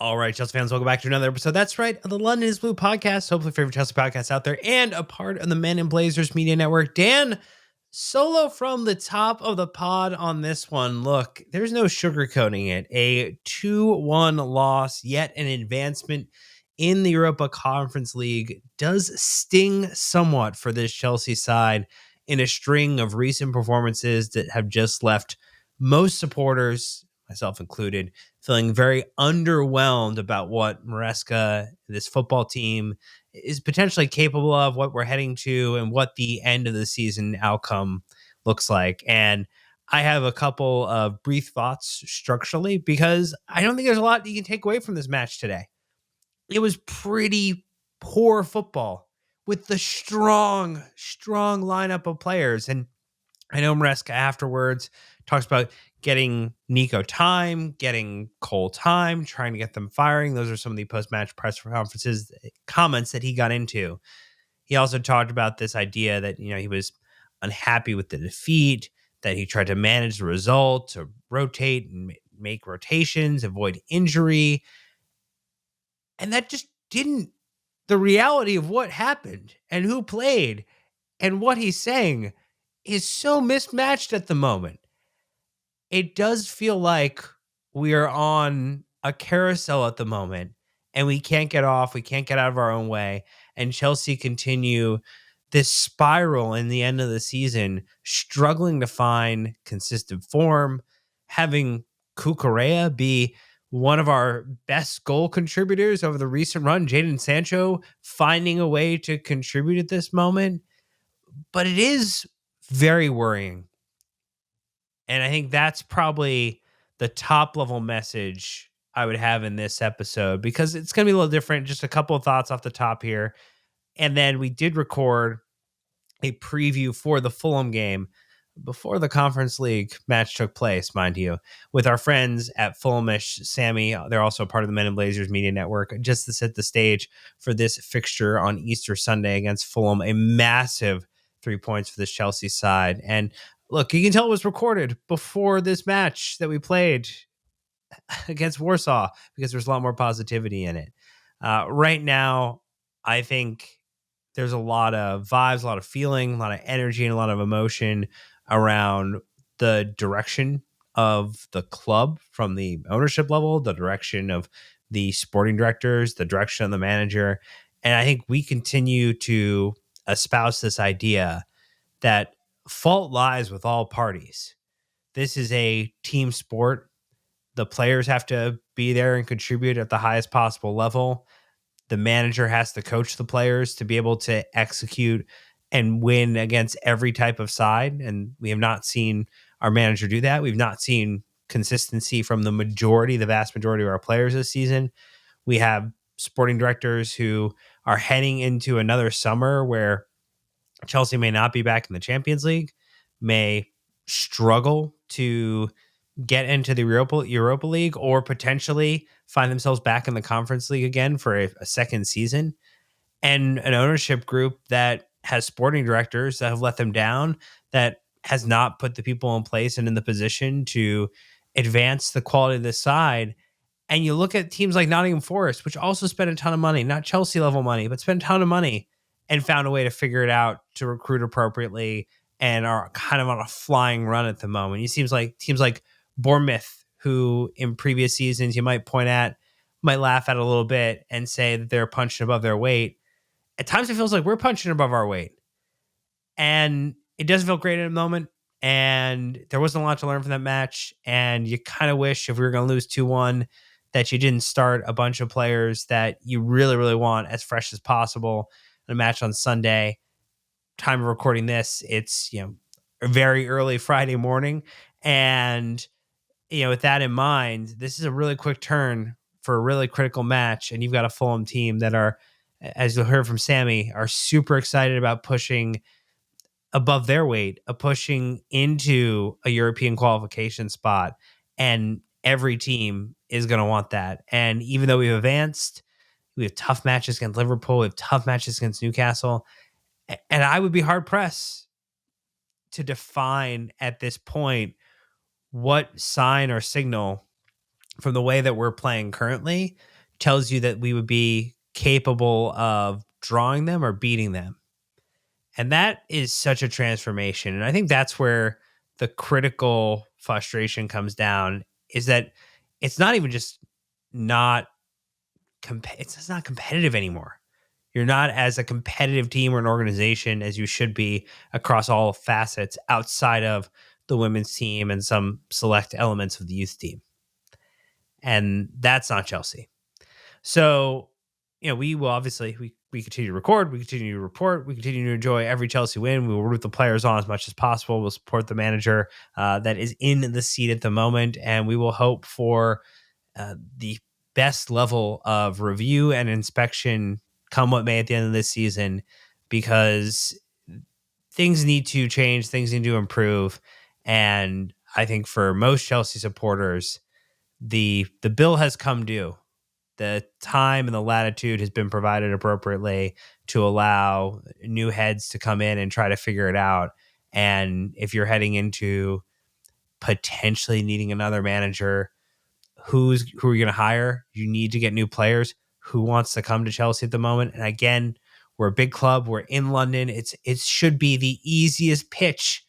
All right, Chelsea fans, welcome back to another episode. That's right, of the London is Blue podcast, hopefully favorite Chelsea podcast out there, and a part of the Men in Blazers Media Network. Dan, solo from the top of the pod on this one. Look, there's no sugarcoating it. A 2-1 loss, yet an advancement in the Europa Conference League does sting somewhat for this Chelsea side in a string of recent performances that have just left most supporters, myself included, feeling very underwhelmed about what Maresca, this football team, is potentially capable of, what we're heading to, and what the end of the season outcome looks like. And I have a couple of brief thoughts structurally because I don't think there's a lot you can take away from this match today. It was pretty poor football with the strong lineup of players. And I know Maresca afterwards talks about getting Nico time, getting Cole time, trying to get them firing. Those are some of the post-match press conferences comments that he got into. He also talked about this idea that, he was unhappy with the defeat, that he tried to manage the result, to rotate and make rotations, avoid injury. And that just didn't, the reality of what happened and who played and what he's saying is so mismatched at the moment. It does feel like we are on a carousel at the moment and we can't get off. We can't get out of our own way. And Chelsea continue this spiral in the end of the season, struggling to find consistent form, having Cucurella be one of our best goal contributors over the recent run, Jadon Sancho finding a way to contribute at this moment. But it is very worrying. And I think that's probably the top level message I would have in this episode, because it's going to be a little different. Just a couple of thoughts off the top here. And then we did record a preview for the Fulham game before the Conference League match took place, mind you, with our friends at Fulhamish, Sammy. They're also part of the Men in Blazers Media Network, just to set the stage for this fixture on Easter Sunday against Fulham. A massive 3 points for this Chelsea side. And look, you can tell it was recorded before this match that we played against Warsaw, because there's a lot more positivity in it. Right now, I think there's a lot of vibes, a lot of feeling, a lot of energy, and a lot of emotion around the direction of the club from the ownership level, the direction of the sporting directors, the direction of the manager. And I think we continue to espouse this idea that fault lies with all parties. This is a team sport. The players have to be there and contribute at the highest possible level. The manager has to coach the players to be able to execute and win against every type of side. And we have not seen our manager do that. We've not seen consistency from the vast majority of our players this season. We have sporting directors who are heading into another summer where Chelsea may not be back in the Champions League, may struggle to get into the Europa League, or potentially find themselves back in the Conference League again for a second season, and an ownership group that has sporting directors that have let them down, that has not put the people in place and in the position to advance the quality of this side. And you look at teams like Nottingham Forest, which also spent a ton of money, not Chelsea level money, but spent a ton of money and found a way to figure it out, to recruit appropriately, and are kind of on a flying run at the moment. It seems like teams like Bournemouth, who in previous seasons you might laugh at a little bit and say that they're punching above their weight. At times it feels like we're punching above our weight. And it doesn't feel great at the moment. And there wasn't a lot to learn from that match. And you kind of wish, if we were going to lose 2-1, that you didn't start a bunch of players that you really, really want as fresh as possible in a match on Sunday. Time of recording this, it's, a very early Friday morning. And, with that in mind, this is a really quick turn for a really critical match. And you've got a Fulham team that are, as you heard from Sammy, are super excited about pushing above their weight, pushing into a European qualification spot. And every team is going to want that. And even though we've advanced, we have tough matches against Liverpool, we have tough matches against Newcastle. And I would be hard pressed to define at this point what sign or signal from the way that we're playing currently tells you that we would be capable of drawing them or beating them. And that is such a transformation. And I think that's where the critical frustration comes down, is that it's not even just not it's just not competitive anymore. You're not as a competitive team or an organization as you should be across all facets outside of the women's team and some select elements of the youth team. And that's not Chelsea. So, we will obviously we continue to record, we continue to report, we continue to enjoy every Chelsea win. We will root the players on as much as possible. We'll support the manager that is in the seat at the moment, and we will hope for the best level of review and inspection come what may at the end of this season, because things need to change, things need to improve, and I think for most Chelsea supporters, the bill has come due. The time and the latitude has been provided appropriately to allow new heads to come in and try to figure it out. And if you're heading into potentially needing another manager, who are you going to hire? You need to get new players. Who wants to come to Chelsea at the moment? And again, we're a big club. We're in London. It should be the easiest pitch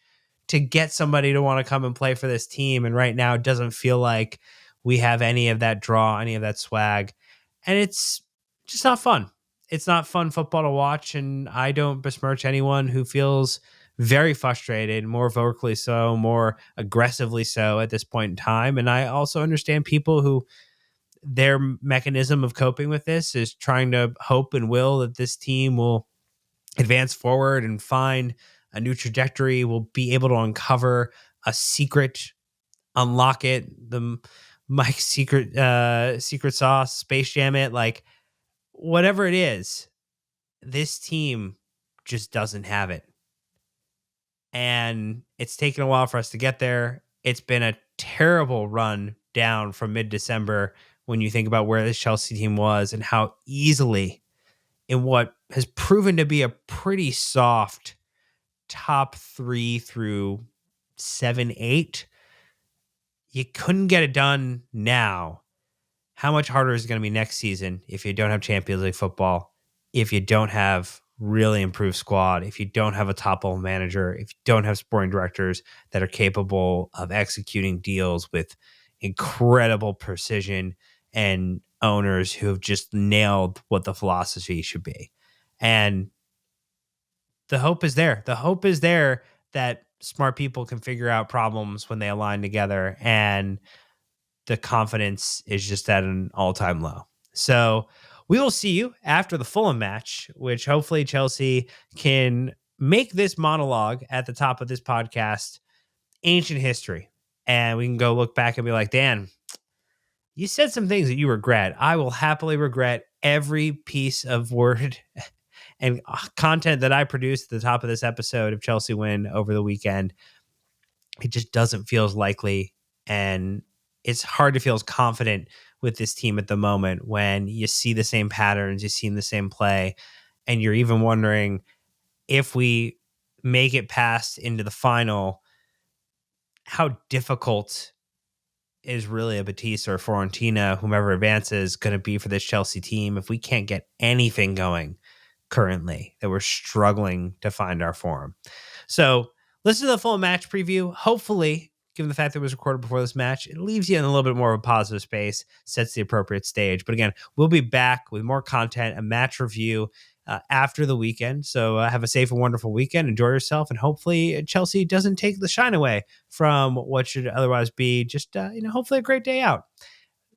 to get somebody to want to come and play for this team. And right now, it doesn't feel like we have any of that draw, any of that swag. And it's just not fun. It's not fun football to watch. And I don't besmirch anyone who feels very frustrated, more vocally so, more aggressively so at this point in time. And I also understand people who their mechanism of coping with this is trying to hope and will that this team will advance forward and find a new trajectory, will be able to uncover a secret, unlock it, the Mike's secret sauce, Space Jam it, like whatever it is, this team just doesn't have it. And it's taken a while for us to get there. It's been a terrible run down from mid-December when you think about where this Chelsea team was and how easily, in what has proven to be a pretty soft top 3 through 7, 8, you couldn't get it done now. How much harder is it going to be next season if you don't have Champions League football, if you don't have really improved squad, if you don't have a top-level manager, if you don't have sporting directors that are capable of executing deals with incredible precision, and owners who have just nailed what the philosophy should be. And the hope is there. The hope is there that smart people can figure out problems when they align together, and the confidence is just at an all-time low. So we will see you after the Fulham match, which hopefully Chelsea can make this monologue at the top of this podcast ancient history. And we can go look back and be like, Dan, you said some things that you regret. I will happily regret every piece of word and content that I produced at the top of this episode of Chelsea Win over the weekend. It just doesn't feel as likely, and it's hard to feel as confident with this team at the moment when you see the same patterns, you see the same play, and you're even wondering if we make it past into the final, how difficult is really a Batista or Fiorentina, whomever advances, going to be for this Chelsea team if we can't get anything going currently, that we're struggling to find our form. So listen to the full match preview. Hopefully, given the fact that it was recorded before this match, it leaves you in a little bit more of a positive space, sets the appropriate stage. But again, we'll be back with more content, a match review after the weekend. So have a safe and wonderful weekend. Enjoy yourself. And hopefully Chelsea doesn't take the shine away from what should otherwise be just, hopefully a great day out.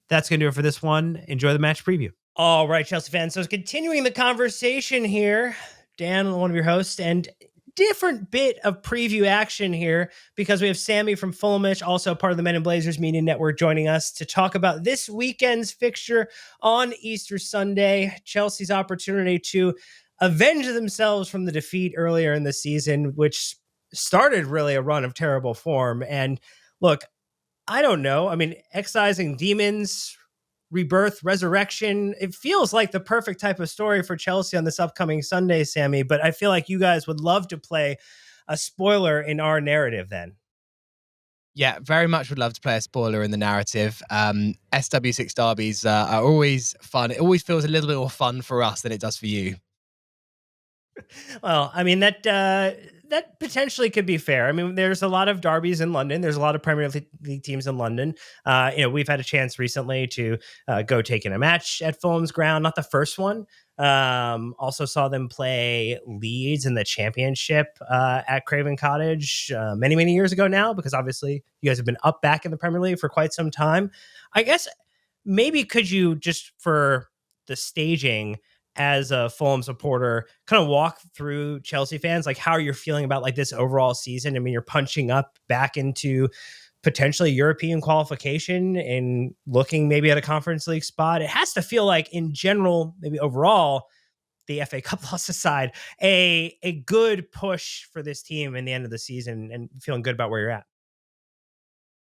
That's going to do it for this one. Enjoy the match preview. All right, Chelsea fans. So continuing the conversation here, Dan, one of your hosts, and different bit of preview action here because we have Sammy from Fulhamish, also part of the Men in Blazers Media Network, joining us to talk about this weekend's fixture on Easter Sunday, Chelsea's opportunity to avenge themselves from the defeat earlier in the season, which started really a run of terrible form. And look, I don't know. I mean, excising demons, rebirth, resurrection. It feels like the perfect type of story for Chelsea on this upcoming Sunday, Sammy. But I feel like you guys would love to play a spoiler in our narrative then. Yeah, very much would love to play a spoiler in the narrative. SW6 derbies are always fun. It always feels a little bit more fun for us than it does for you. Well, I mean that potentially could be fair. I mean, there's a lot of derbies in London. There's a lot of Premier League teams in London. We've had a chance recently to go take in a match at Fulham's ground. Not the first one. Also saw them play Leeds in the Championship at Craven Cottage many years ago now, because obviously you guys have been up back in the Premier League for quite some time. I guess maybe could you, just for the staging, as a Fulham supporter, kind of walk through Chelsea fans, like how you're feeling about like this overall season? I mean, you're punching up back into potentially European qualification and looking maybe at a Conference League spot. It has to feel like, in general, maybe overall, the FA Cup loss aside, a good push for this team in the end of the season, and feeling good about where you're at.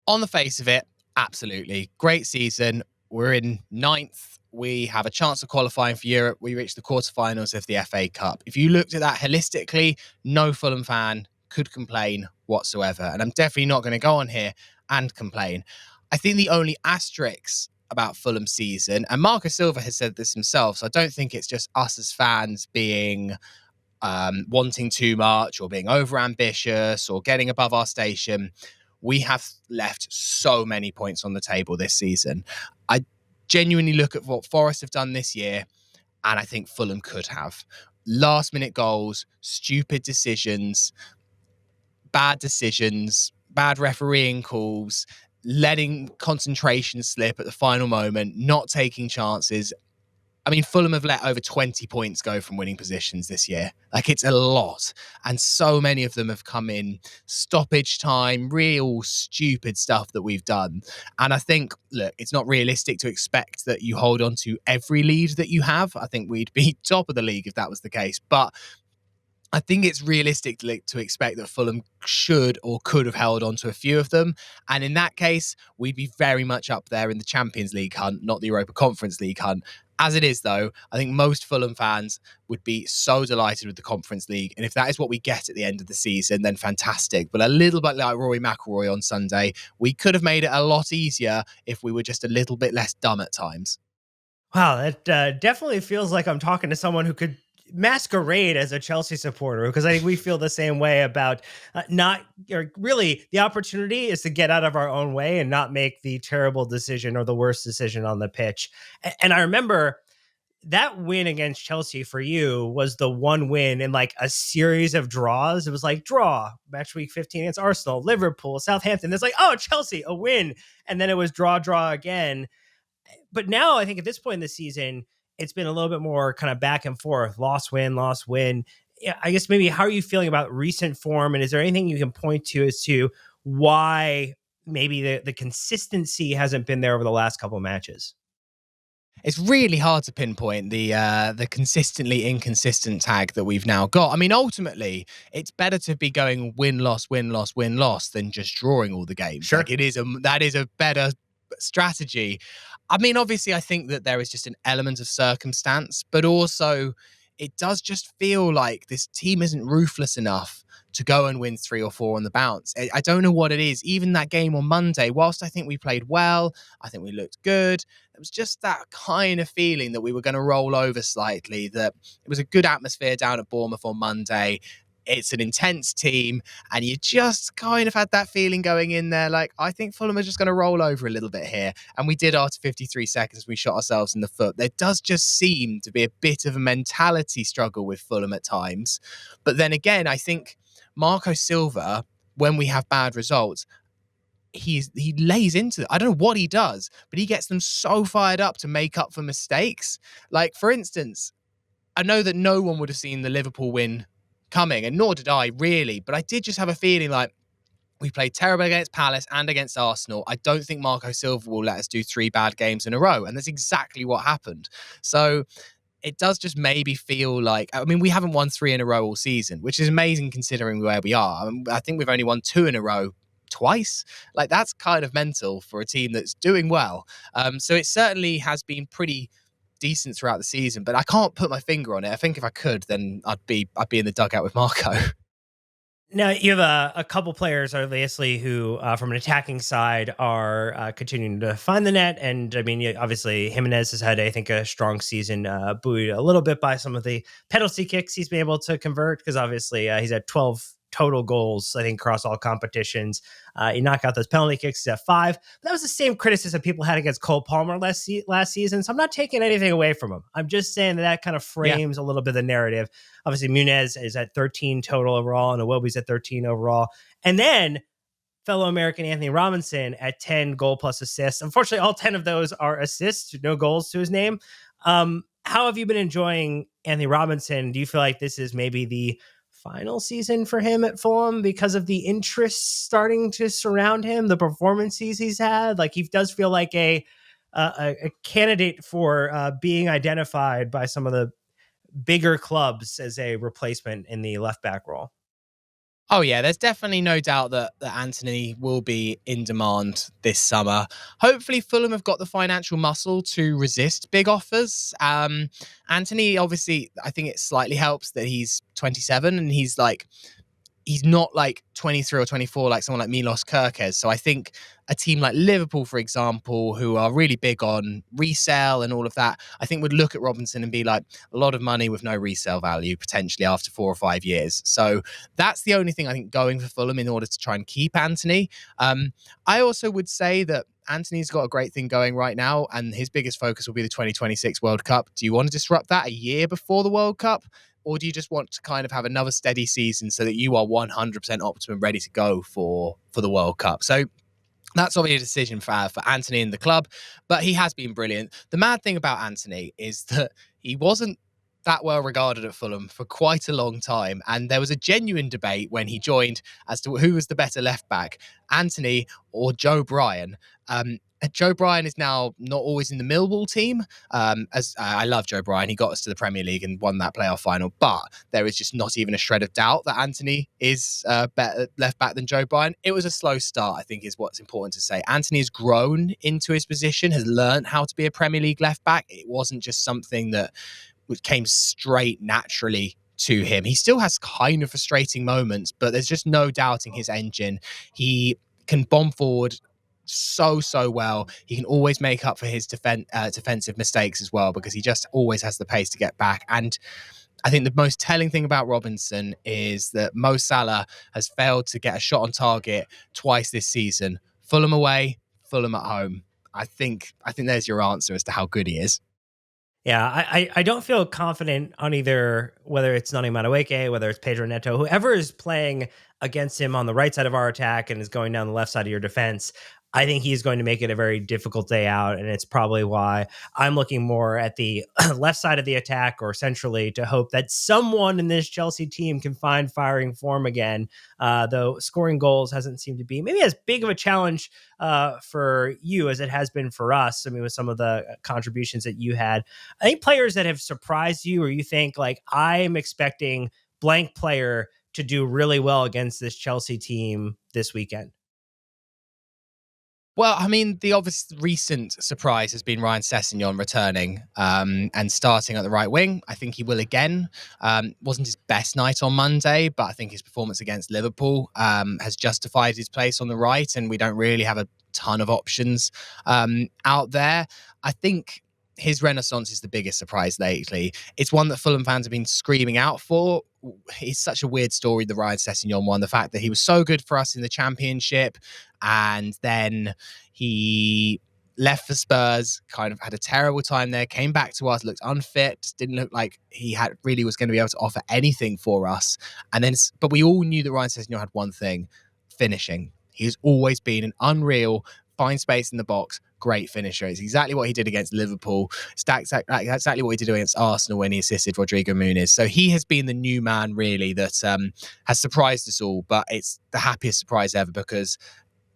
On the face of it, absolutely. Great season. We're in ninth. We have a chance of qualifying for Europe. We reached the quarterfinals of the FA Cup. If you looked at that holistically, no Fulham fan could complain whatsoever. And I'm definitely not going to go on here and complain. I think the only asterisk about Fulham's season, and Marco Silva has said this himself, so I don't think it's just us as fans being wanting too much or being overambitious or getting above our station. We have left so many points on the table this season. I genuinely look at what Forest have done this year, and I think Fulham could have. Last minute goals, stupid decisions, bad refereeing calls, letting concentration slip at the final moment, not taking chances. I mean, Fulham have let over 20 points go from winning positions this year. Like, it's a lot. And so many of them have come in stoppage time, real stupid stuff that we've done. And I think, look, it's not realistic to expect that you hold on to every lead that you have. I think we'd be top of the league if that was the case. But I think it's realistic to expect that Fulham should or could have held on to a few of them. And in that case, we'd be very much up there in the Champions League hunt, not the Europa Conference League hunt. As it is, though, I think most Fulham fans would be so delighted with the Conference League. And if that is what we get at the end of the season, then fantastic. But a little bit like Rory McIlroy on Sunday, we could have made it a lot easier if we were just a little bit less dumb at times. Wow, that definitely feels like I'm talking to someone who could masquerade as a Chelsea supporter, because I think we feel the same way about not, or really, the opportunity is to get out of our own way and not make the terrible decision or the worst decision on the pitch. And I remember that win against Chelsea for you was the one win in like a series of draws. It was like draw, match week 15 against Arsenal, Liverpool, Southampton. It's like, oh, Chelsea, a win. And then it was draw again. But now I think at this point in the season, it's been a little bit more kind of back and forth, loss, win, loss, win. Yeah, I guess maybe how are you feeling about recent form? And is there anything you can point to as to why maybe the consistency hasn't been there over the last couple of matches? It's really hard to pinpoint the consistently inconsistent tag that we've now got. I mean, ultimately, it's better to be going win loss win loss win loss than just drawing all the games. Sure. Like, that is a better strategy. I mean, obviously, I think that there is just an element of circumstance, but also it does just feel like this team isn't ruthless enough to go and win 3 or 4 on the bounce. I don't know what it is. Even that game on Monday, whilst I think we played well, I think we looked good, it was just that kind of feeling that we were going to roll over slightly, that it was a good atmosphere down at Bournemouth on Monday. It's an intense team, and you just kind of had that feeling going in there, like, I think Fulham are just going to roll over a little bit here. And we did after 53 seconds. We shot ourselves in the foot. There does just seem to be a bit of a mentality struggle with Fulham at times. But then again, I think Marco Silva, when we have bad results, he lays into it. I don't know what he does, but he gets them so fired up to make up for mistakes. Like, for instance, I know that no one would have seen the Liverpool win coming, and nor did I really, but I did just have a feeling like we played terrible against Palace and against Arsenal. I don't think Marco Silva will let us do 3 bad games in a row, and that's exactly what happened. So it does just maybe feel like, I mean, we haven't won 3 in a row all season, which is amazing considering where we are. I think we've only won 2 in a row twice. Like, that's kind of mental for a team that's doing well. So it certainly has been pretty decent throughout the season, but I can't put my finger on it. I think if I could, then I'd be in the dugout with Marco. Now you have a couple players, obviously, who from an attacking side are continuing to find the net, and I mean, obviously, Jimenez has had, I think, a strong season, buoyed a little bit by some of the penalty kicks he's been able to convert. Because obviously, he's had 12 total goals, I think, across all competitions. He knocked out those penalty kicks. He's at 5. But that was the same criticism people had against Cole Palmer last season. So I'm not taking anything away from him. I'm just saying that kind of Yeah. frames a little bit of the narrative. Obviously, Munez is at 13 total overall, and Iwobi's at 13 overall. And then fellow American Anthony Robinson at 10 goal plus assists. Unfortunately, all 10 of those are assists, no goals to his name. How have you been enjoying Anthony Robinson? Do you feel like this is maybe the final season for him at Fulham because of the interest starting to surround him, the performances he's had? Like, he does feel like a candidate for being identified by some of the bigger clubs as a replacement in the left back role. Oh yeah, there's definitely no doubt that Anthony will be in demand this summer. Hopefully, Fulham have got the financial muscle to resist big offers. Anthony, obviously, I think it slightly helps that he's 27 and he's not like 23 or 24 like someone like Milos Kerkez. So I think a team like Liverpool, for example, who are really big on resale and all of that, I think would look at Robinson and be like, a lot of money with no resale value potentially after 4 or 5 years. So that's the only thing I think going for Fulham in order to try and keep Anthony. I also would say that Anthony's got a great thing going right now, and his biggest focus will be the 2026 World Cup. Do you want to disrupt that a year before the World Cup? Or do you just want to kind of have another steady season so that you are 100% optimum ready to go for the World Cup? So that's obviously a decision for Anthony and the club, but he has been brilliant. The mad thing about Anthony is that he wasn't that well regarded at Fulham for quite a long time. And there was a genuine debate when he joined as to who was the better left back, Anthony or Joe Bryan. Joe Bryan is now not always in the Millwall team. As I love Joe Bryan, he got us to the Premier League and won that playoff final. But there is just not even a shred of doubt that Anthony is better left back than Joe Bryan. It was a slow start, I think, is what's important to say. Anthony has grown into his position, has learned how to be a Premier League left back. It wasn't just something that came straight naturally to him. He still has kind of frustrating moments, but there's just no doubting his engine. He can bomb forward so well. He can always make up for his defensive mistakes as well, because he just always has the pace to get back. And I think the most telling thing about Robinson is that Mo Salah has failed to get a shot on target twice this season. Fulham away, Fulham at home. I think there's your answer as to how good he is. Yeah, I don't feel confident on either, whether it's Nani Madueke, whether it's Pedro Neto, whoever is playing against him on the right side of our attack and is going down the left side of your defense. I think he's going to make it a very difficult day out, and it's probably why I'm looking more at the left side of the attack or centrally to hope that someone in this Chelsea team can find firing form again. Though scoring goals hasn't seemed to be maybe as big of a challenge for you as it has been for us. I mean, with some of the contributions that you had, I think players that have surprised you, or you think like, I'm expecting blank player to do really well against this Chelsea team this weekend. Well, I mean, the obvious recent surprise has been Ryan Sessegnon returning and starting at the right wing. I think he will again. Wasn't his best night on Monday, but I think his performance against Liverpool has justified his place on the right, and we don't really have a ton of options out there. I think his renaissance is the biggest surprise lately. It's one that Fulham fans have been screaming out for. It's such a weird story, the Ryan Sessegnon one. The fact that he was so good for us in the Championship, and then he left for Spurs, kind of had a terrible time there, came back to us, looked unfit, didn't look like he had really was going to be able to offer anything for us. And then, but we all knew that Ryan Sessegnon had one thing: finishing. He's always been an unreal, find space in the box, great finisher. It's exactly what he did against Liverpool. It's exactly what he did against Arsenal when he assisted Rodrigo Muniz. So he has been the new man, really, that has surprised us all. But it's the happiest surprise ever, because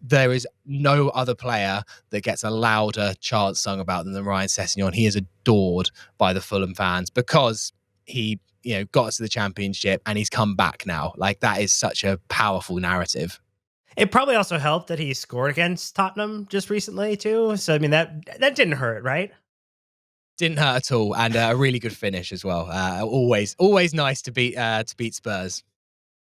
there is no other player that gets a louder chant sung about than Ryan Sessegnon. He is adored by the Fulham fans because he, got us to the Championship and he's come back now. Like, that is such a powerful narrative. It probably also helped that he scored against Tottenham just recently too. So I mean, that didn't hurt, right? Didn't hurt at all, and a really good finish as well. Always nice to beat Spurs.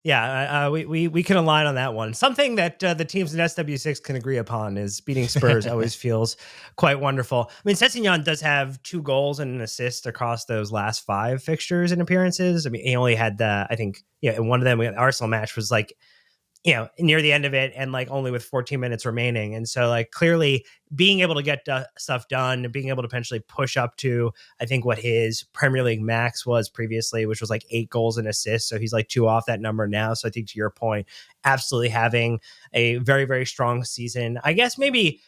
Yeah, we can align on that one. Something that the teams in SW6 can agree upon is beating Spurs always feels quite wonderful. I mean, Sessegnon does have 2 goals and an assist across those last 5 fixtures and appearances. I mean, he only had I think, and one of them, the Arsenal match was like, near the end of it and like only with 14 minutes remaining. And so like clearly being able to get stuff done, being able to potentially push up to, I think what his Premier League max was previously, which was like 8 goals and assists. So he's like 2 off that number now. So I think to your point, absolutely having a very, very strong season. I guess maybe,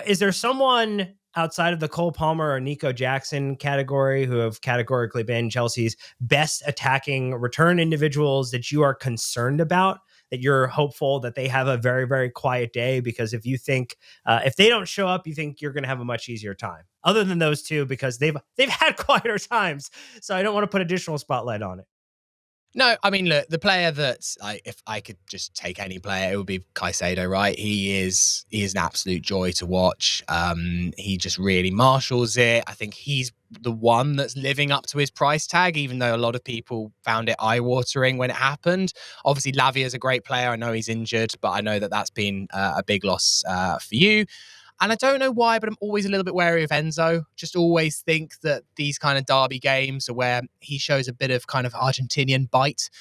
is there someone outside of the Cole Palmer or Nico Jackson category who have categorically been Chelsea's best attacking return individuals that you are concerned about, that you're hopeful that they have a very, very quiet day? Because if you think if they don't show up, you think you're going to have a much easier time. Other than those two, because they've had quieter times, so I don't want to put additional spotlight on it. No, I mean, look, the player if I could just take any player, it would be Caicedo, right? He is an absolute joy to watch. He just really marshals it. I think he's the one that's living up to his price tag, even though a lot of people found it eye-watering when it happened. Obviously, Lavia is a great player. I know he's injured, but I know that that's been a big loss for you. And I don't know why, but I'm always a little bit wary of Enzo. Just always think that these kind of derby games are where he shows a bit of kind of Argentinian bite.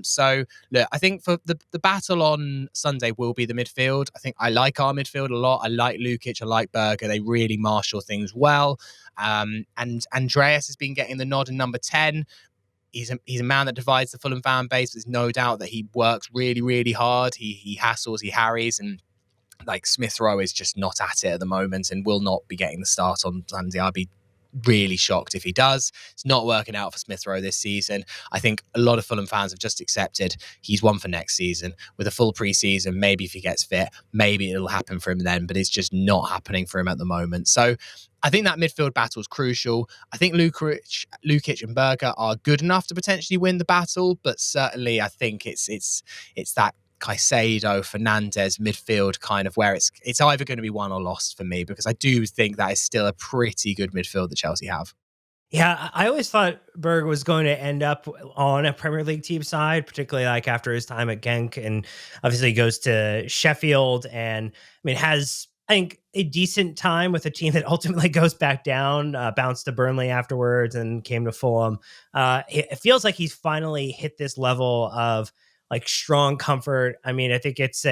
So, look, I think for the battle on Sunday will be the midfield. I think I like our midfield a lot. I like Lukic. I like Berger. They really marshal things well. And Andreas has been getting the nod in number 10. He's a man that divides the Fulham fan base. There's no doubt that he works really, really hard. He hassles, he harries, and like Smith Rowe is just not at it at the moment and will not be getting the start on Sunday. I'd be really shocked if he does. It's not working out for Smith Rowe this season. I think a lot of Fulham fans have just accepted he's one for next season. With a full pre-season, maybe if he gets fit, maybe it'll happen for him then, but it's just not happening for him at the moment. So I think that midfield battle is crucial. I think Lukic and Berger are good enough to potentially win the battle, but certainly I think it's that Caicedo, Fernandez midfield kind of where it's either going to be won or lost for me, because I do think that is still a pretty good midfield that Chelsea have. Yeah, I always thought Berg was going to end up on a Premier League team side, particularly like after his time at Genk, and obviously he goes to Sheffield, and I mean has, I think, a decent time with a team that ultimately goes back down, bounced to Burnley afterwards, and came to Fulham. It feels like he's finally hit this level of like strong comfort. I mean, I think it's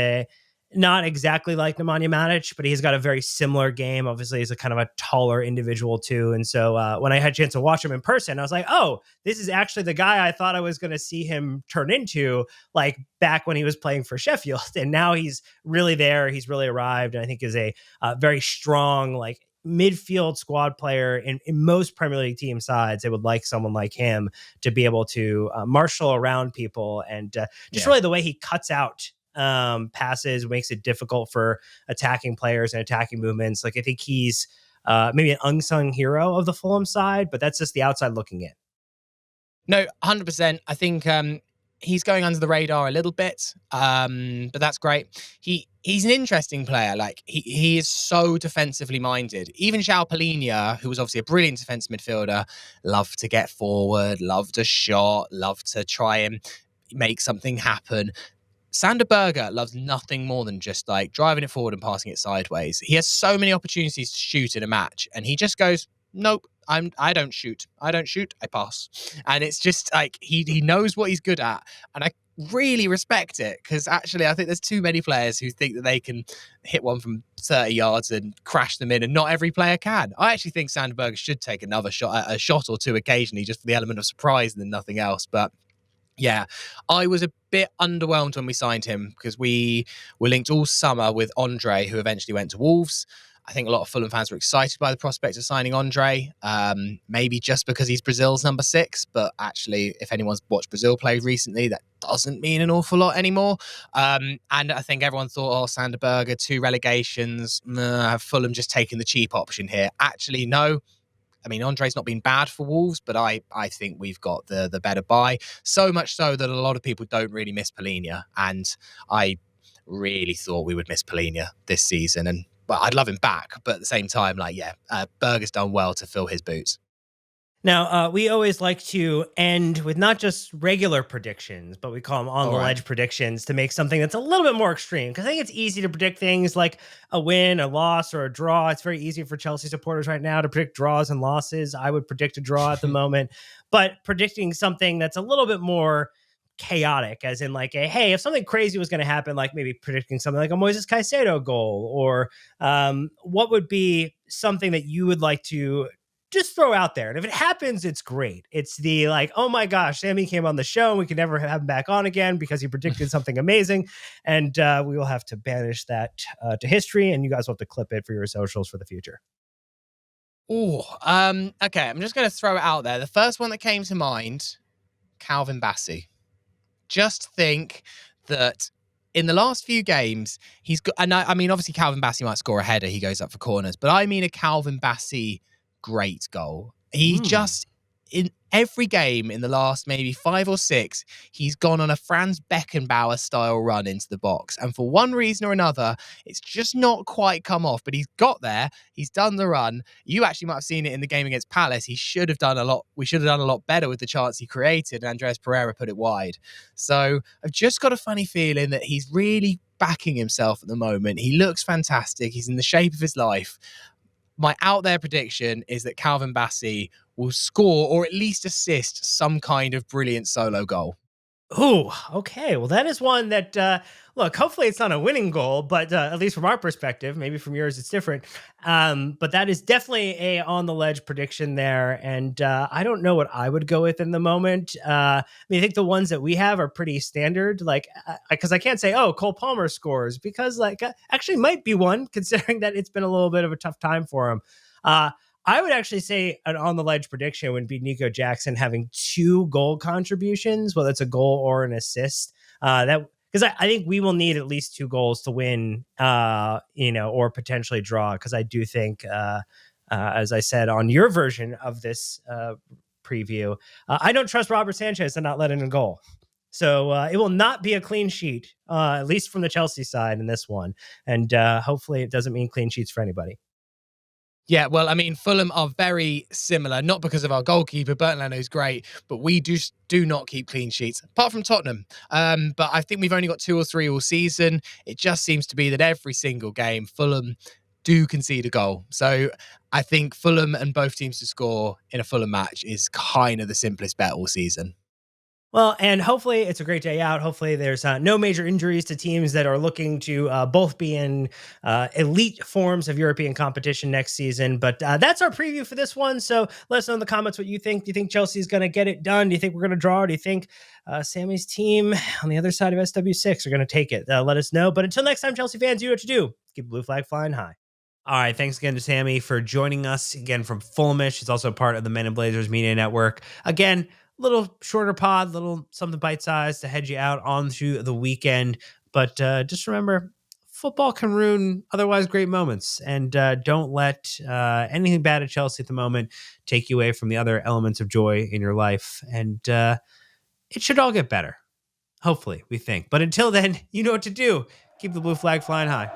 not exactly like Nemanja Matic, but he's got a very similar game. Obviously, he's a kind of a taller individual too. And so when I had a chance to watch him in person, I was like, oh, this is actually the guy I thought I was going to see him turn into, like back when he was playing for Sheffield. And now he's really there. He's really arrived. And I think is a very strong, like midfield squad player in most Premier League team sides. They would like someone like him to be able to marshal around people, and just really the way he cuts out passes, makes it difficult for attacking players and attacking movements. Like I think he's maybe an unsung hero of the Fulham side, but that's just the outside looking in. No, 100%. I think he's going under the radar a little bit, but that's great. He's an interesting player. Like he is so defensively minded. Even João Palhinha, who was obviously a brilliant defensive midfielder, loved to get forward, loved a shot, loved to try and make something happen. Sander Berger loves nothing more than just like driving it forward and passing it sideways. He has so many opportunities to shoot in a match, and he just goes, nope. I don't shoot. I pass. And it's just like he knows what he's good at. And I really respect it, because actually I think there's too many players who think that they can hit one from 30 yards and crash them in, and not every player can. I actually think Sandberg should take another shot, a shot or two occasionally, just for the element of surprise than nothing else. But yeah, I was a bit underwhelmed when we signed him, because we were linked all summer with Andre, who eventually went to Wolves. I think a lot of Fulham fans were excited by the prospect of signing Andre, maybe just because he's Brazil's number 6. But actually, if anyone's watched Brazil play recently, that doesn't mean an awful lot anymore. And I think everyone thought, oh, Sander Berger, 2 relegations, Fulham just taking the cheap option here. Actually, no. I mean, Andre's not been bad for Wolves, but I think we've got the better buy. So much so that a lot of people don't really miss Palhinha. And I really thought we would miss Palhinha this season. And well, I'd love him back, but at the same time, like, Berger's done well to fill his boots. Now, we always like to end with not just regular predictions, but we call them on All the right. ledge predictions to make something that's a little bit more extreme. Because I think it's easy to predict things like a win, a loss, or a draw. It's very easy for Chelsea supporters right now to predict draws and losses. I would predict a draw at the moment, but predicting something that's a little bit more chaotic, as in like a hey, if something crazy was going to happen, like maybe predicting something like a Moises Caicedo goal, or what would be something that you would like to just throw out there. And if it happens, it's great. It's the like, oh my gosh, Sammy came on the show and we can never have him back on again because he predicted something amazing. And we will have to banish that to history. And you guys will have to clip it for your socials for the future. Oh, okay. I'm just going to throw it out there. The first one that came to mind, Calvin Bassey. Just think that in the last few games, he's got, and I mean, obviously, Calvin Bassey might score a header. He goes up for corners, but I mean a Calvin Bassey great goal. He Mm. just, in every game in the last maybe 5 or 6, he's gone on a Franz Beckenbauer style run into the box. And for one reason or another, it's just not quite come off, but he's got there. He's done the run. You actually might have seen it in the game against Palace. He should have done a lot. We should have done a lot better with the chance he created. And Andreas Pereira put it wide. So I've just got a funny feeling that he's really backing himself at the moment. He looks fantastic. He's in the shape of his life. My out there prediction is that Calvin Bassey will score or at least assist some kind of brilliant solo goal. Oh, okay. Well, that is one that, look, hopefully it's not a winning goal, but at least from our perspective, maybe from yours, it's different. But that is definitely a on the ledge prediction there. And I don't know what I would go with in the moment. I mean, I think the ones that we have are pretty standard, like, because I can't say, oh, Cole Palmer scores, because, like, actually might be one, considering that it's been a little bit of a tough time for him. Uh, I would actually say an on the ledge prediction would be Nico Jackson having 2 goal contributions, whether it's a goal or an assist. That because I think we will need at least 2 goals to win, or potentially draw. Because I do think, as I said on your version of this preview, I don't trust Robert Sanchez to not let in a goal. So it will not be a clean sheet, at least from the Chelsea side in this one. And hopefully it doesn't mean clean sheets for anybody. Yeah, well, I mean, Fulham are very similar, not because of our goalkeeper, Bernd Leno's great, but we do not keep clean sheets, apart from Tottenham. But I think we've only got 2 or 3 all season. It just seems to be that every single game, Fulham do concede a goal. So I think Fulham and both teams to score in a Fulham match is kind of the simplest bet all season. Well, and hopefully it's a great day out. Hopefully there's no major injuries to teams that are looking to both be in elite forms of European competition next season. But that's our preview for this one. So let us know in the comments what you think. Do you think Chelsea's going to get it done? Do you think we're going to draw? Or do you think Sammy's team on the other side of SW6 are going to take it? Let us know. But until next time, Chelsea fans, you know what to do. Keep the blue flag flying high. All right. Thanks again to Sammy for joining us again from Fulhamish. She's also part of the Men in Blazers Media Network. Again, little shorter pod, little something bite sized to head you out onto the weekend. But just remember, football can ruin otherwise great moments. And don't let anything bad at Chelsea at the moment take you away from the other elements of joy in your life. And it should all get better. Hopefully, we think. But until then, you know what to do. Keep the blue flag flying high.